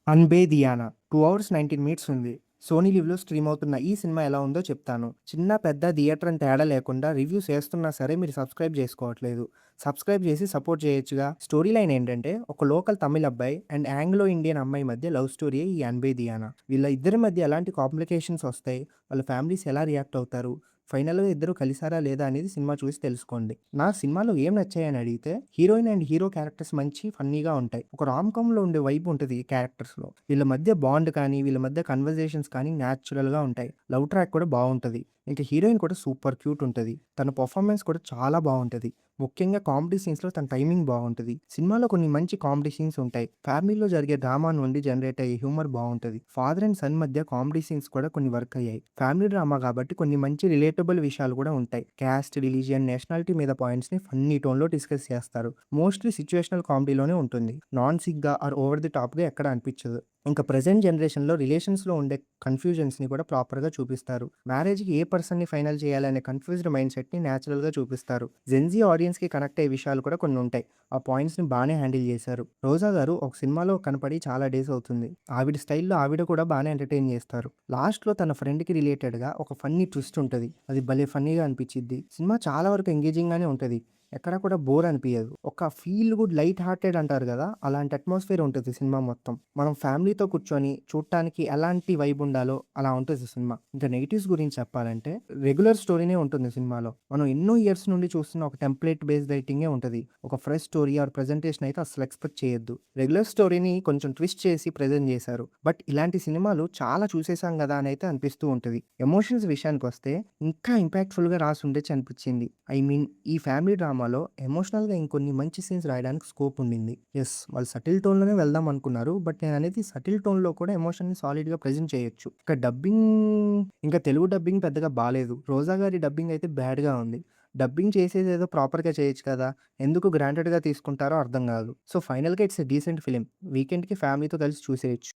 'Anbe దియానా' 2 hours 19 minutes ఉంది. Sony లివ్‌లో stream అవుతున్న ఈ సినిమా ఎలా ఉందో చెప్తాను. చిన్న, పెద్ద, థియేటర్ అని తేడా లేకుండా రివ్యూస్ ఏస్తున్నా సరే మీరు సబ్స్క్రైబ్ చేసుకోవట్లేదు. సబ్స్క్రైబ్ చేసి సపోర్ట్ చేయొచ్చుగా. స్టోరీ లైన్ ఏంటంటే ఒక లోకల్ తమిళ్ అబ్బాయి అండ్ ఆంగ్లో ఇండియన్ అమ్మాయి మధ్య లవ్ స్టోరీయే ఈ 'అన్బే దియానా'. వీళ్ళ ఇద్దరి మధ్య ఎలాంటి కాంప్లికేషన్స్ వస్తాయి? వాళ్ళ ఫ్యామిలీస్ ఎలా రియాక్ట్ అవుతారు? ఫైనల్‌గా ఇద్దరు కలిసారా లేదా అనేది సినిమా చూసి తెలుసుకోండి. నాకు సినిమాలో ఏం నచ్చాయని అడిగితే హీరోయిన్ అండ్ హీరో క్యారెక్టర్స్ మంచి ఫన్నీగా ఉంటాయి. ఒక రామ్‌కామ్‌లో ఉండే వైబ్ ఉంటది ఈ క్యారెక్టర్స్‌లో. వీళ్ళ మధ్య బాండ్ కానీ, వీళ్ళ మధ్య కన్వర్జేషన్స్ కానీ న్యాచురల్‌గా ఉంటాయి. లవ్ ట్రాక్ కూడా బావుంటది. ఇంక హీరోయిన్ కూడా సూపర్ క్యూట్ ఉంటది. తన పెర్ఫార్మన్స్ కూడా చాలా బావుంటది. ముఖ్యంగా కామెడీ సీన్స్‌లో తన టైమింగ్ బావుంటది. సినిమాలో కొన్ని మంచి కామెడీ సీన్స్ ఉంటాయి. ఫ్యామిలీలో జరిగే డ్రామా నుండి జనరేట్ అయ్యే హ్యూమర్ బావుంటది. ఫాదర్ అండ్ సన్ మధ్య కామెడీ సీన్స్ కూడా కొన్ని వర్క్ అయ్యాయి. ఫ్యామిలీ డ్రామా కాబట్టి కొన్ని మంచి రిలేటబుల్ విషయాలు కూడా ఉంటాయి. క్యాస్ట్, రిలీజియన్, నేషనాలిటీ మీద పాయింట్స్‌ని ఫన్నీ టోన్‌లో డిస్కస్ చేస్తారు. మోస్ట్‌లీ సిట్యుయేషనల్ కామెడీలోనే ఉంటుంది. నాన్ సిగ్‌గా ఆర్ ఓవర్ ది టాప్‌గా ఎక్కడ అనిపించదు. ఇంకా ప్రెజెంట్ జనరేషన్‌లో రిలేషన్స్‌లో ఉండే కన్‌ఫ్యూజన్స్‌ని కూడా ప్రాపర్‌గా చూపిస్తారు. మ్యారేజ్‌కి ఏ పర్సన్‌ని ఫైనల్ చేయాలనే కన్‌ఫ్యూజ్డ్ మైండ్‌సెట్‌ని న్యాచురల్‌గా చూపిస్తారు. జెన్‌జీ ఆడియన్స్‌కి కనెక్ట్ అయ్యే విషయాలు కూడా కొన్ని ఉంటాయి. ఆ పాయింట్స్‌ని బానే హ్యాండిల్ చేశారు. రోజా గారు ఒక సినిమాలో కనపడి చాలా డేస్ అవుతుంది. ఆవిడ స్టైల్‌లో ఆవిడ కూడా బానే ఎంటర్‌టైన్ చేస్తారు. లాస్ట్‌లో తన ఫ్రెండ్‌కి రిలేటెడ్‌గా ఒక ఫన్నీ ట్విస్ట్ ఉంటది. అది భలే ఫన్నీగా అనిపించిద్ది. సినిమా చాలా వరకు ఎంగేజింగ్‌గానే ఉంటది. ఎక్కడ కూడా బోర్ అనిపియదు. ఒక ఫీల్ గుడ్ లైట్ హార్టెడ్ అంటారు గదా! అలాంటి అట్మాస్ఫియర్ ఉంటది సినిమా మొత్తం. మనం ఫ్యామిలీతో కూర్చొని చూడటానికి ఎలాంటి వైబ్ ఉండాలో అలా ఉంటది సినిమా. ఇంకా నెగెటివ్స్ గురించి చెప్పాలంటే రెగ్యులర్ స్టోరీనే ఉంటుంది సినిమాలో. మనం ఎన్నో ఇయర్స్ నుండి చూస్తున్న ఒక టెంప్లేట్ బేస్డ్ రైటింగే ఉంటది. ఒక ఫ్రెష్ స్టోరీ ఆర్ ప్రెజెంటేషన్ అయితే అస్సలు ఎక్స్‌పెక్ట్ చేయొద్దు. రెగ్యులర్ స్టోరీని కొంచెం ట్విస్ట్ చేసి ప్రెజెంట్ చేశారు. బట్ ఇలాంటి సినిమాలు చాలా చూసేసాం గదా! అని అయితే అనిపిస్తూ ఉంటది. ఎమోషన్స్ విషయానికొస్తే ఇంకా ఇంపాక్ట్‌ఫుల్‌గా రాసుండొచ్చు అనిపిచ్చింది. ఐ మీన్ ఈ ఫ్యామిలీ డ్రామాలో ఎమోషనల్‌గా ఇంకొన్ని మంచి సీన్స్ రాయడానికి స్కోప్ ఉండింది. యెస్, వాళ్ళు సటిల్ టోన్‌లోనే వెళ్దాం అనుకున్నారు. బట్ నేననేది సటిల్ టోన్‌లో కూడా ఎమోషన్‌ని సాలిడ్‌గా ప్రెజెంట్ చేయొచ్చు. ఇంకా తెలుగు డబ్బింగ్ పెద్దగా బాలేదు. రోజా గారి డబ్బింగ్ అయితే బ్యాడ్‌గా ఉంది. డబ్బింగ్ చేసేదేదో ప్రాపర్‌గా చేయొచ్చు కదా! ఎందుకు గ్రాంటెడ్‌గా తీసుకుంటారో అర్థం గాదు. సో, ఫైనల్‌గా ఇట్స్ ఎ డీసెంట్ ఫిల్మ్. వీకెండ్‌కి ఫ్యామిలీతో కలిసి చూసేయొచ్చు.